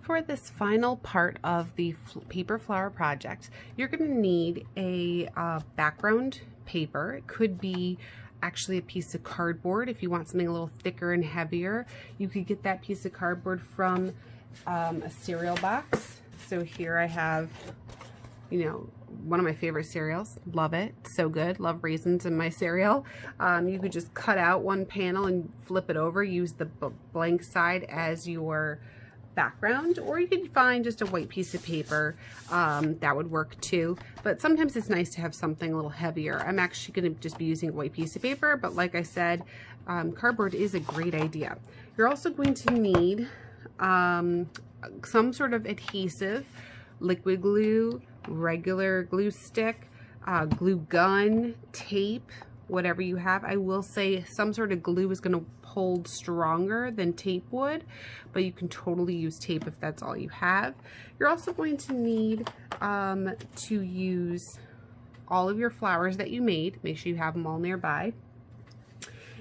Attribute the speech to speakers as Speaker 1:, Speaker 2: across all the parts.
Speaker 1: For this final part of the paper flower project, you're going to need a background paper. It could be actually a piece of cardboard. If you want something a little thicker and heavier, you could get that piece of cardboard from a cereal box. So here I have, you know, one of my favorite cereals. Love it. So good. Love raisins in my cereal. You could just cut out one panel and flip it over. Use the blank side as your background, or you could find just a white piece of paper. That would work too, but sometimes it's nice to have something a little heavier. I'm actually going to just be using a white piece of paper, but like I said, cardboard is a great idea. You're also going to need some sort of adhesive, liquid glue, regular glue stick, glue gun, tape, whatever you have. I will say some sort of glue is going to hold stronger than tape would, but you can totally use tape if that's all you have. You're also going to need to use all of your flowers that you made. Make sure you have them all nearby.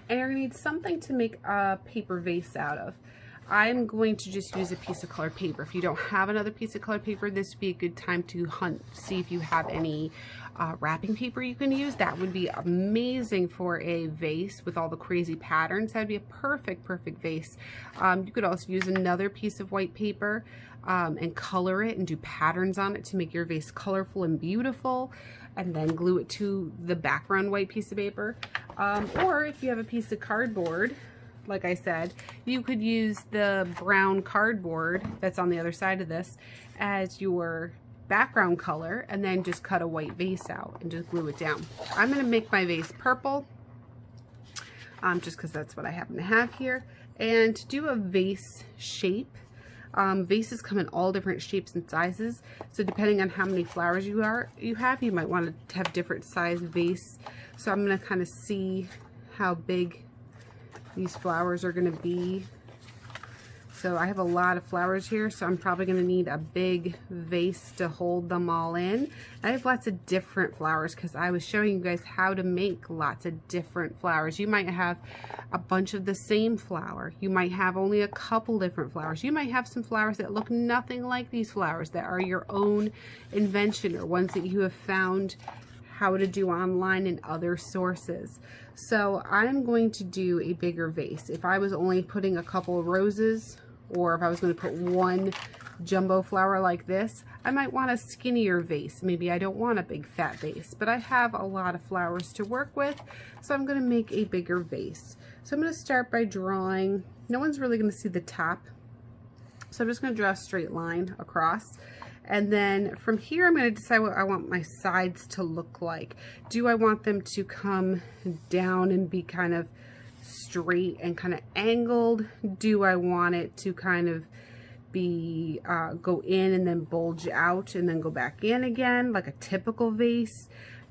Speaker 1: And you're going to need something to make a paper vase out of. I'm going to just use a piece of colored paper. If you don't have another piece of colored paper, this would be a good time to hunt, see if you have any wrapping paper you can use. That would be amazing for a vase with all the crazy patterns. That would be a perfect vase. You could also use another piece of white paper and color it and do patterns on it to make your vase colorful and beautiful, and then glue it to the background white piece of paper. Or if you have a piece of cardboard, like I said, you could use the brown cardboard that's on the other side of this as your background color, and then just cut a white vase out and just glue it down. I'm going to make my vase purple just because that's what I happen to have here. And to do a vase shape, vases come in all different shapes and sizes, so depending on how many flowers you have, you might want to have different size vase. So I'm going to kind of see how big these flowers are going to be. So I have a lot of flowers here, so I'm probably going to need a big vase to hold them all in. I have lots of different flowers because I was showing you guys how to make lots of different flowers. You might have a bunch of the same flower. You might have only a couple different flowers. You might have some flowers that look nothing like these flowers that are your own invention, or ones that you have found how to do online in other sources. So I'm going to do a bigger vase. If I was only putting a couple of roses, or if I was going to put one jumbo flower like this, I might want a skinnier vase. Maybe I don't want a big fat vase, but I have a lot of flowers to work with, so I'm going to make a bigger vase. So I'm going to start by drawing. No one's really going to see the top, so I'm just going to draw a straight line across. And then from here, I'm going to decide what I want my sides to look like. Do I want them to come down and be kind of straight and kind of angled? Do I want it to kind of be go in and then bulge out and then go back in again, like a typical vase?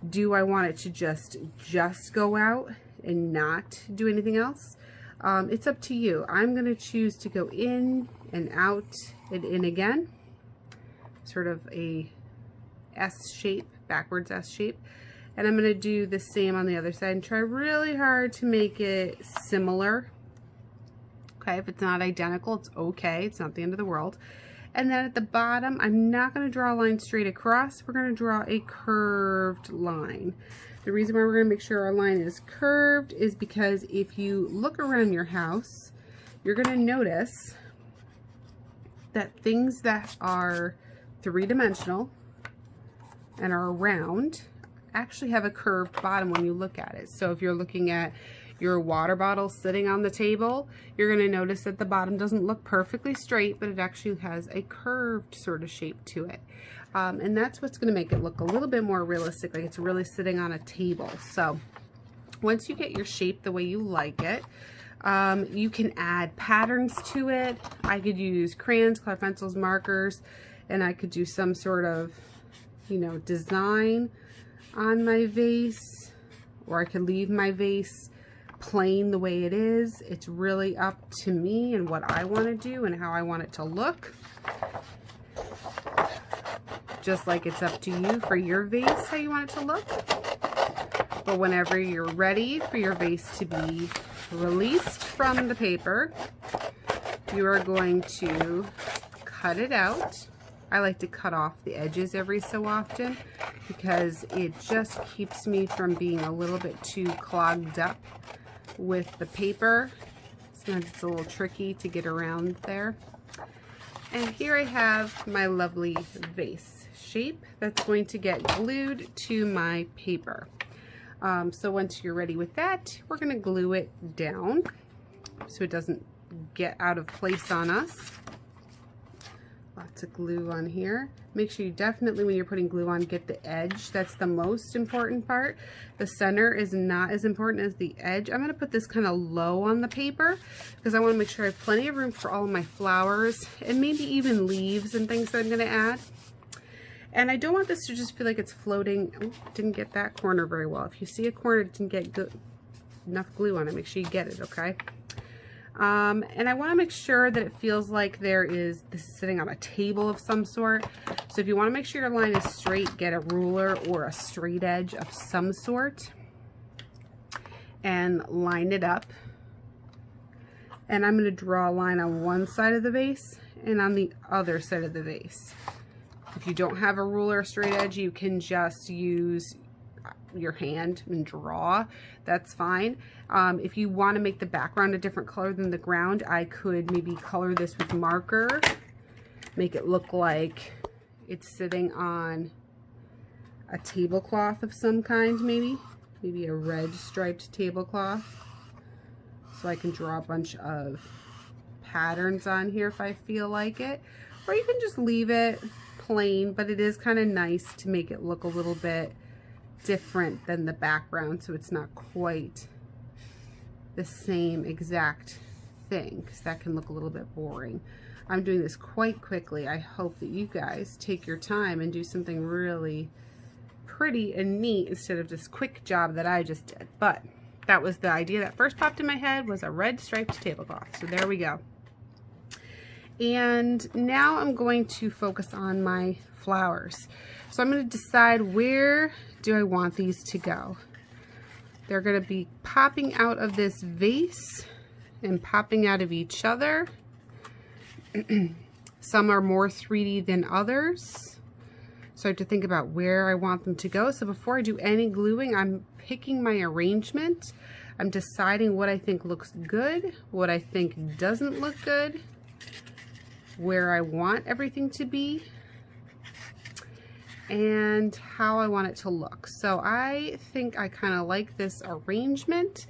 Speaker 1: Do I want it to just go out and not do anything else? It's up to you. I'm going to choose to go in and out and in again. Sort of a S shape, backwards S shape. And I'm going to do the same on the other side and try really hard to make it similar. Okay, if it's not identical, it's okay. It's not the end of the world. And then at the bottom, I'm not going to draw a line straight across. We're going to draw a curved line. The reason why we're going to make sure our line is curved is because if you look around your house, you're going to notice that things that are three-dimensional and are round actually have a curved bottom when you look at it. So if you're looking at your water bottle sitting on the table, you're going to notice that the bottom doesn't look perfectly straight, but it actually has a curved sort of shape to it. And that's what's going to make it look a little bit more realistic, like it's really sitting on a table. So once you get your shape the way you like it, you can add patterns to it. I could use crayons, colored pencils, markers, and I could do some sort of, you know, design on my vase, or I could leave my vase plain the way it is. It's really up to me and what I want to do and how I want it to look. Just like it's up to you for your vase how you want it to look. But whenever you're ready for your vase to be released from the paper, you are going to cut it out. I like to cut off the edges every so often because it just keeps me from being a little bit too clogged up with the paper. Sometimes it's a little tricky to get around there. And here I have my lovely vase shape that's going to get glued to my paper. So once you're ready with that, we're going to glue it down so it doesn't get out of place on us. Lots of glue on here. Make sure you definitely, when you're putting glue on, get the edge. That's the most important part. The center is not as important as the edge. I'm going to put this kind of low on the paper because I want to make sure I have plenty of room for all of my flowers and maybe even leaves and things that I'm going to add. And I don't want this to just feel like it's floating. Oh, didn't get that corner very well. If you see a corner that didn't get enough glue on it, make sure you get it, okay? And I want to make sure that it feels like this is sitting on a table of some sort. So if you want to make sure your line is straight, get a ruler or a straight edge of some sort and line it up. And I'm going to draw a line on one side of the vase and on the other side of the vase. If you don't have a ruler or straight edge, you can just use your hand and draw. That's fine. If you want to make the background a different color than the ground, I could maybe color this with marker, make it look like it's sitting on a tablecloth of some kind, maybe a red striped tablecloth. So I can draw a bunch of patterns on here if I feel like it, or you can just leave it plain, but it is kind of nice to make it look a little bit different than the background, so it's not quite the same exact thing, because that can look a little bit boring. I'm doing this quite quickly. I hope that you guys take your time and do something really pretty and neat instead of this quick job that I just did. But that was the idea that first popped in my head, was a red striped tablecloth. So there we go. And now I'm going to focus on my flowers. So I'm going to decide, where do I want these to go? They're going to be popping out of this vase and popping out of each other. Some are more 3D than others. So I have to think about where I want them to go. So before I do any gluing, I'm picking my arrangement. I'm deciding what I think looks good, what I think doesn't look good, where I want everything to be, and how I want it to look. So I think I kind of like this arrangement.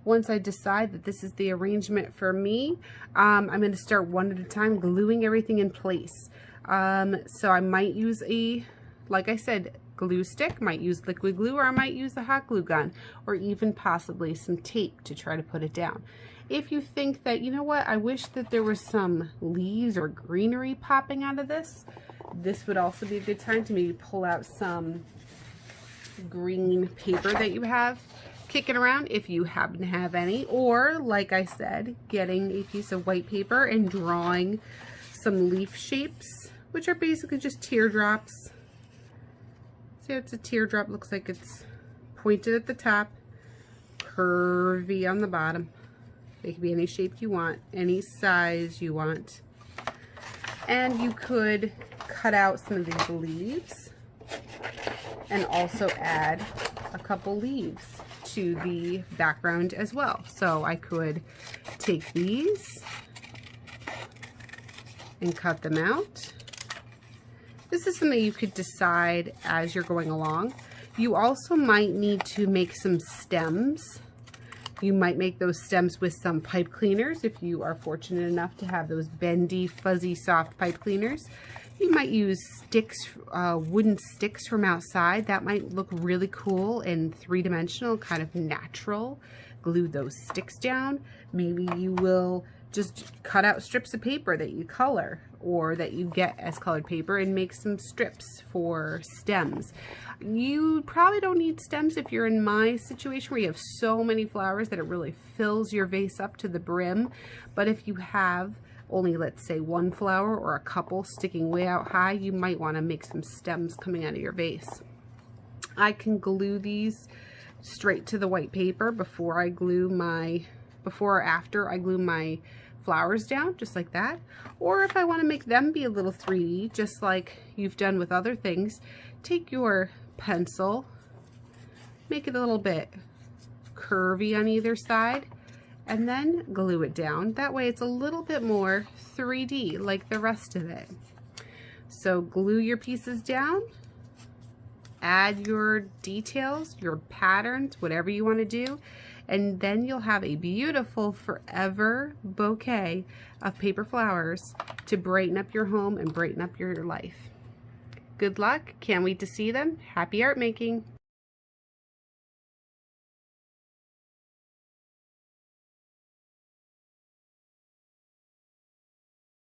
Speaker 1: Once I decide that this is the arrangement for me, I'm going to start one at a time gluing everything in place. So I might use like I said, glue stick, might use liquid glue, or I might use a hot glue gun, or even possibly some tape to try to put it down. If you think that, you know what, I wish that there was some leaves or greenery popping out of this, this would also be a good time to maybe pull out some green paper that you have kicking around, if you happen to have any, or like I said, getting a piece of white paper and drawing some leaf shapes, which are basically just teardrops. See how it's a teardrop, looks like it's pointed at the top, curvy on the bottom. It can be any shape you want, any size you want. And you could cut out some of these leaves and also add a couple leaves to the background as well. So I could take these and cut them out. This is something you could decide as you're going along. You also might need to make some stems. You might make those stems with some pipe cleaners if you are fortunate enough to have those bendy, fuzzy, soft pipe cleaners. You might use sticks, wooden sticks from outside. That might look really cool and three-dimensional, kind of natural. Glue those sticks down. Maybe you will just cut out strips of paper that you color or that you get as colored paper and make some strips for stems. You probably don't need stems if you're in my situation where you have so many flowers that it really fills your vase up to the brim. But if you have only, let's say, one flower or a couple sticking way out high, you might want to make some stems coming out of your vase. I can glue these straight to the white paper before I glue my before or after I glue my flowers down, just like that. Or if I want to make them be a little 3D, just like you've done with other things, take your pencil, make it a little bit curvy on either side, and then glue it down. That way it's a little bit more 3D like the rest of it. So glue your pieces down, add your details, your patterns, whatever you want to do, and then you'll have a beautiful forever bouquet of paper flowers to brighten up your home and brighten up your life. Good luck. Can't wait to see them. Happy art making.